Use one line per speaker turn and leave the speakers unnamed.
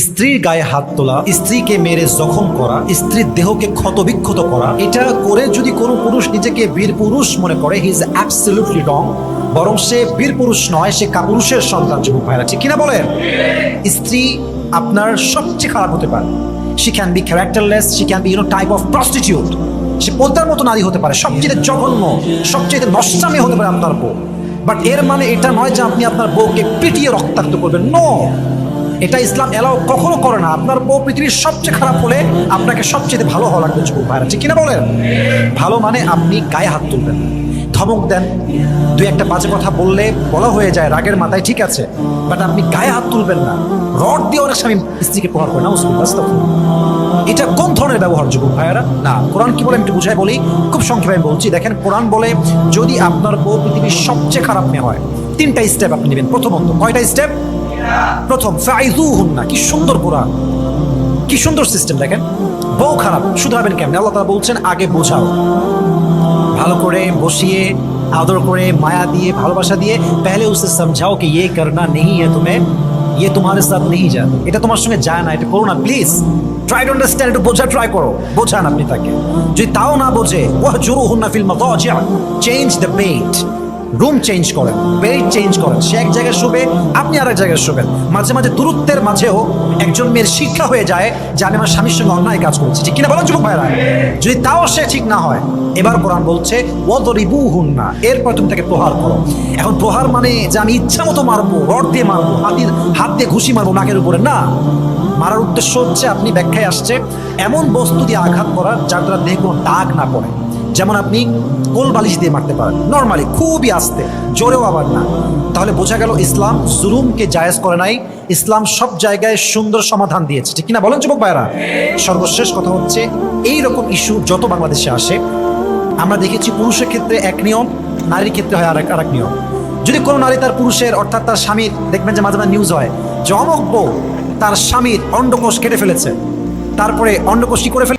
স্ত্রীর গায়ে হাত তোলা, স্ত্রীকে মেরে জখম করা, স্ত্রীর দেহকে ক্ষতবিক্ষত করা, এটা করে যদি কোনো পুরুষ নিজেকে বীর পুরুষ মনে করে, হি ইজ অ্যাবসলিউটলি রং। বরং সে বীর পুরুষ নয়, সে কাপুরুষের সন্তান। যুবক ভাইরা, ঠিক কিনা বলেন? স্ত্রী আপনার সবচেয়ে খারাপ হতে পারে। She can be characterless, she can be type of prostitute. সে পদ্মার মতো নারী হতে পারে, সবচেয়ে জঘন্য, সবচেয়ে নষ্টামি হতে পারে আপনার বউ। বাট এর মানে এটা নয় যে আপনি আপনার বউকে পিটিয়ে রক্তাক্ত করবেন। নো, এটা ইসলাম এলাও কখনো করে না। আপনার বউ পৃথিবীর সবচেয়ে খারাপ হলে আপনাকে সবচেয়ে ভালো হওয়া লাগবে। যুবক ভাইরা, ঠিক কিনা বলেন? ভালো মানে আপনি গায়ে হাত তুলবেন, ধমক দেন, দুই একটা বাজে কথা বললে বলা হয়ে যায় রাগের মাথায়, ঠিক আছে, বাট আপনি গায়ে হাত তুলবেন না। রড দিয়ে অনেক স্বামী স্ত্রীকে প্রহার করে না। এটা কোন ধরনের ব্যবহার যুবক ভাইয়ারা? না, কোরআন কি বলে আমি একটু বুঝাই বলি, খুব সংক্ষেপে আমি বলছি। দেখেন, কোরআন বলে যদি আপনার বউ পৃথিবীর সবচেয়ে খারাপ মেয়ে হয়, তিনটা স্টেপ আপনি নেবেন। প্রথমত, কয়টা স্টেপ? প্রথম, ফাইযুহুন্না। কি সুন্দর কোরআন, কি সুন্দর সিস্টেম। দেখেন, বউ খারাপ, শুধরাবেন কেমন? আল্লাহ তাআলা বলছেন আগে বোঝাও, ভালো করে বসিয়ে আদর করে মায়া দিয়ে ভালোবাসা দিয়ে पहले उसे समझाओ कि ये करना नहीं है तुम्हें, ये तुम्हारे साथ नहीं जाता, এটা তোমার সঙ্গে যায় না, এটা করো না প্লিজ। ট্রাই টু আন্ডারস্ট্যান্ড, একটু বোঝা ট্রাই করো, বোঝান আপনি তাকে। যদি তাও না বোঝে, ওয়াহজুরুহুন্না ফিল মাদাজি', change the bed, room change করেন, বেড চেঞ্জ করেন। সে এক জায়গায় শোবে, আপনি আর এক জায়গায় শোবেন। মাঝে মাঝে দূরত্বের মাঝেও একজন মেয়ের শিক্ষা হয়ে যায় যে আমি আমার স্বামীর সঙ্গে অন্যায় কাজ করছি, ঠিক কিনা বলেন যুবক ভাইরা? যদি তাও সে ঠিক না হয়, এবার কোরআন বলছে ওয়াদরিবুহুন্না, এরপর তুমি তাকে প্রহার করো। এখন প্রহার মানে যে আমি ইচ্ছা মতো মারবো, রড দিয়ে মারবো, হাত দিয়ে ঘুষি মারবো নাকের উপরে, না। মারার উদ্দেশ্য হচ্ছে, আপনি ব্যাখ্যায় আসছে, এমন বস্তু দিয়ে আঘাত করা যার দ্বারা দেহে কোনো দাগ না পড়ে। যেমন আপনি কোল বালিশ দিয়ে মারতে পারেন নর্মালি, খুবই আস্তে, জোরেও আবার না। তাহলে বোঝা গেল ইসলাম জুলুমকে জায়েজ করে নাই, ইসলাম সব জায়গায় সুন্দর সমাধান দিয়েছে, ঠিক কিনা বলেন যুবক ভাইরা? সর্বশেষ কথা হচ্ছে, এইরকম ইস্যু যত বাংলাদেশে আসে, আমরা দেখেছি পুরুষের ক্ষেত্রে এক নিয়ম, নারীর ক্ষেত্রে হয় আরেক নিয়ম। যদি কোনো নারী তার পুরুষের, অর্থাৎ তার স্বামীর, দেখবেন যে মাঝে মাঝে নিউজ হয় যে অমুক বউ তার স্বামীর অন্ডকোষ কেটে ফেলেছে, তারপরে অন্ডকোষ কি করে ফেলে